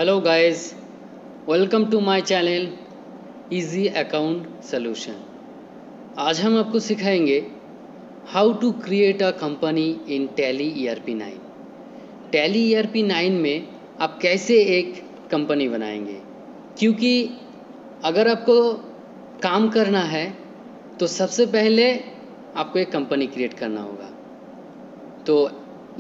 Hello guys, welcome to my channel easy account solution. आज हम आपको सिखाएंगे how to create a company in Tally ERP 9। Tally ERP 9 में आप कैसे एक कंपनी बनाएंगे, क्योंकि अगर आपको काम करना है तो सबसे पहले आपको एक कंपनी क्रिएट करना होगा। तो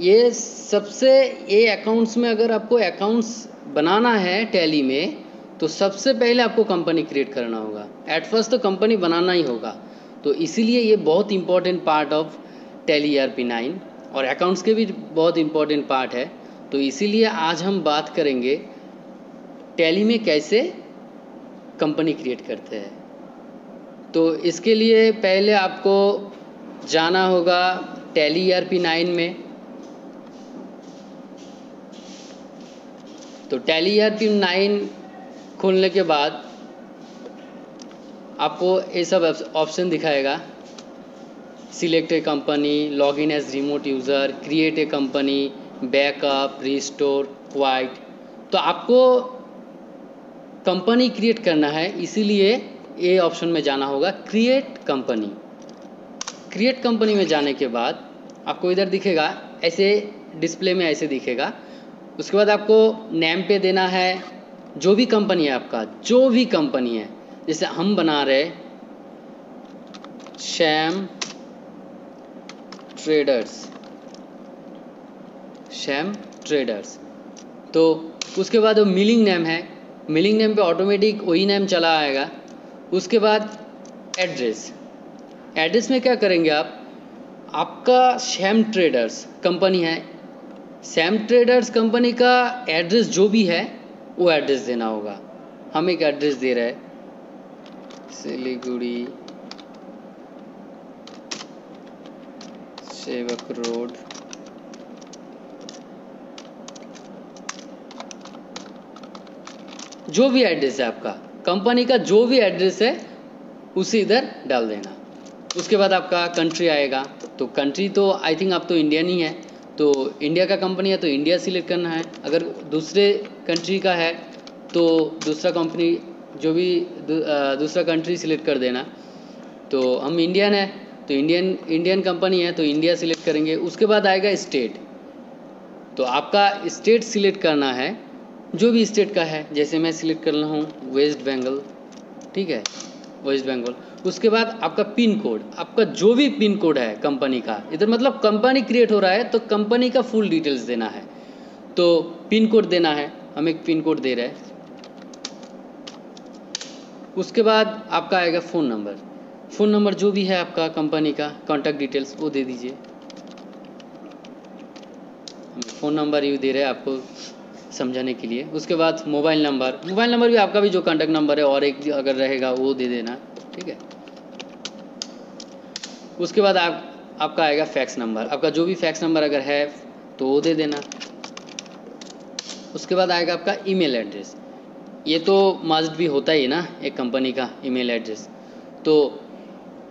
ये अकाउंट्स में अगर आपको अकाउंट्स बनाना है टैली में, तो सबसे पहले आपको कंपनी क्रिएट करना होगा। एट फर्स्ट तो कंपनी बनाना ही होगा। तो इसीलिए ये बहुत important part of tally ERP 9 और अकाउंट्स के भी बहुत इंपॉर्टेंट पार्ट है। तो इसीलिए आज हम बात करेंगे टैली में कैसे कंपनी क्रिएट करते हैं। तो इसके लिए पहले आपको जाना होगा टैली ERP 9 में। तो टैली ERP 9 खोलने के बाद आपको ये सब ऑप्शन दिखाएगा। Select a company, log in as remote user, create a company, backup, restore, quit. तो आपको कंपनी क्रिएट करना है, इसीलिए ये ऑप्शन में जाना होगा क्रिएट कंपनी। क्रिएट कंपनी में जाने के बाद आपको इधर दिखेगा, ऐसे डिस्प्ले में ऐसे दिखेगा। उसके बाद आपको नेम पे देना है जो भी कंपनी है आपका, जो भी कंपनी है। जैसे हम बना रहे श्याम ट्रेडर्स। तो उसके बाद वो मिलिंग नेम है, मिलिंग नेम पे ऑटोमेटिक वही नेम चला आएगा। उसके बाद एड्रेस में क्या करेंगे आप, आपका श्याम ट्रेडर्स कंपनी है, श्याम ट्रेडर्स कंपनी का एड्रेस जो भी है वो एड्रेस देना होगा। हम एक एड्रेस दे रहे हैं सिलीगुड़ी सेवक रोड, जो भी एड्रेस है आपका कंपनी का, जो भी एड्रेस है उसे इधर डाल देना। उसके बाद आपका कंट्री आएगा। तो कंट्री तो आई थिंक आप तो इंडियन ही है, तो इंडिया का कंपनी है तो इंडिया सिलेक्ट करना है। अगर दूसरे कंट्री का है तो दूसरा कंपनी, जो भी दूसरा कंट्री सिलेक्ट कर देना। तो हम इंडियन है तो इंडियन कंपनी है तो इंडिया सिलेक्ट करेंगे। उसके बाद आएगा स्टेट। तो आपका स्टेट सिलेक्ट करना है, जो भी स्टेट का है। जैसे मैं सिलेक्ट कर रहा हूँ वेस्ट बंगाल, ठीक है, वेस्ट बंगाल। उसके बाद आपका पिन कोड, आपका जो भी पिन कोड है कंपनी का, इधर मतलब कंपनी क्रिएट हो रहा है तो कंपनी का फुल डिटेल्स देना है। तो पिन कोड देना है, हम एक पिन कोड दे रहे हैं। उसके बाद आपका आएगा फ़ोन नंबर जो भी है आपका कंपनी का, कॉन्टैक्ट डिटेल्स वो दे दीजिए। फ़ोन नंबर यूँ दे रहे हैं आपको समझाने के लिए। उसके बाद मोबाइल नंबर भी आपका भी जो कॉन्टैक्ट नंबर है और एक अगर रहेगा वो दे देना, ठीक है। उसके बाद आपका आएगा फैक्स नंबर, आपका जो भी फैक्स नंबर अगर है तो वो दे देना। उसके बाद आएगा आपका ईमेल एड्रेस। ये तो मस्ट भी होता ही ना एक कंपनी का ईमेल एड्रेस। तो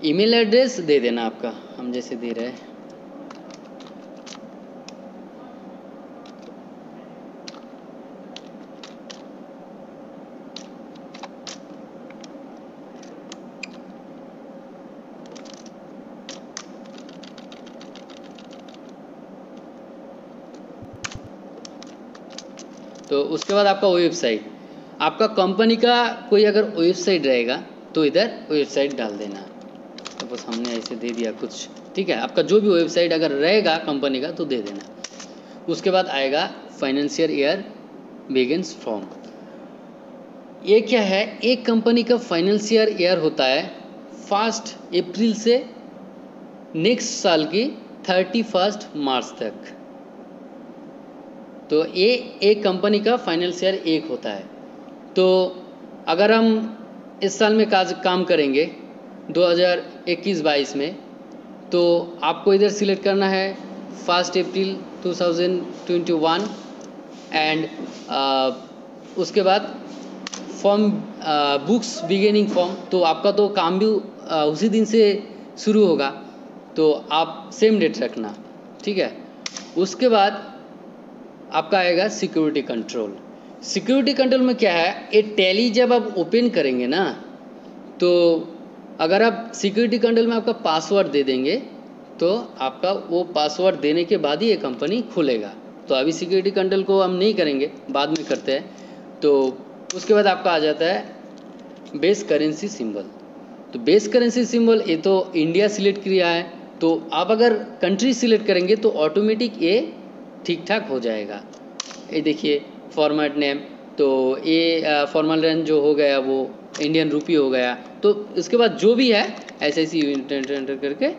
ईमेल एड्रेस दे देना आपका, हम जैसे दे रहे हैं। तो उसके बाद आपका वेबसाइट, आपका कंपनी का कोई अगर वेबसाइट रहेगा तो इधर वेबसाइट डाल देना। तो बस हमने ऐसे दे दिया कुछ, ठीक है। आपका जो भी वेबसाइट अगर रहेगा कंपनी का तो दे देना। उसके बाद आएगा फाइनेंशियल ईयर बिगिंस फ्रॉम। ये क्या है, एक कंपनी का फाइनेंशियल ईयर होता है 1 अप्रैल से नेक्स्ट साल की 31 मार्च तक। तो ये एक कंपनी का फाइनेंशियल एक होता है। तो अगर हम इस साल में काम करेंगे 2021-22 में, तो आपको इधर सिलेक्ट करना है 1 अप्रैल 2021 एंड उसके बाद फॉर्म बुक्स बिगिनिंग फॉर्म। तो आपका तो काम भी उसी दिन से शुरू होगा, तो आप सेम डेट रखना, ठीक है। उसके बाद आपका आएगा सिक्योरिटी कंट्रोल। सिक्योरिटी कंट्रोल में क्या है, ये टैली जब आप ओपन करेंगे ना, तो अगर आप सिक्योरिटी कंट्रोल में आपका पासवर्ड दे देंगे तो आपका वो पासवर्ड देने के बाद ही ये कंपनी खुलेगा। तो अभी सिक्योरिटी कंट्रोल को हम नहीं करेंगे, बाद में करते हैं। तो उसके बाद आपका आ जाता है बेस करेंसी सिंबल। तो बेस करेंसी सिंबल ये तो इंडिया सिलेक्ट किया है, तो आप अगर कंट्री सिलेक्ट करेंगे तो ऑटोमेटिक ये ठीक ठाक हो जाएगा। ये देखिए फॉर्मेट नेम, तो ये फॉर्मल रेंज जो हो गया वो इंडियन रूपी हो गया। तो इसके बाद जो भी है ऐसे एंटर करके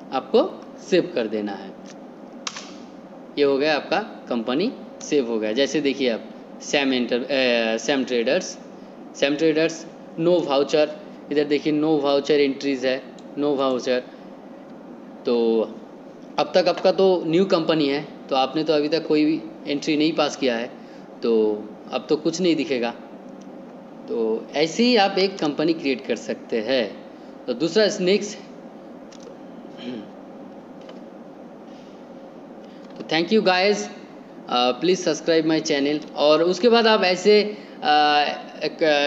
आपको सेव कर देना है। ये हो गया आपका कंपनी सेव हो गया। जैसे देखिए आप सैम ट्रेडर्स नो वाउचर, इधर देखिए नो वाउचर एंट्रीज है, नो वाउचर। तो अब तक आपका तो न्यू कंपनी है, तो आपने तो अभी तक कोई भी एंट्री नहीं पास किया है, तो अब तो कुछ नहीं दिखेगा। तो ऐसे ही आप एक कंपनी क्रिएट कर सकते हैं। तो दूसरा स्नेक्स। तो thank you guys, please subscribe my channel. और उसके बाद आप ऐसे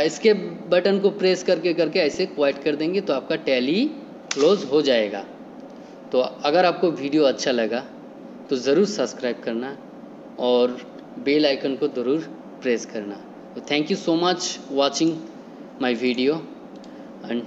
इसके बटन को प्रेस करके ऐसे क्वाइट कर देंगे तो आपका टैली क्लोज हो जाएगा। तो अगर आपको वीडियो अच्छा लगा तो ज़रूर सब्सक्राइब करना और बेल आइकन को ज़रूर प्रेस करना। तो thank you so much watching my video and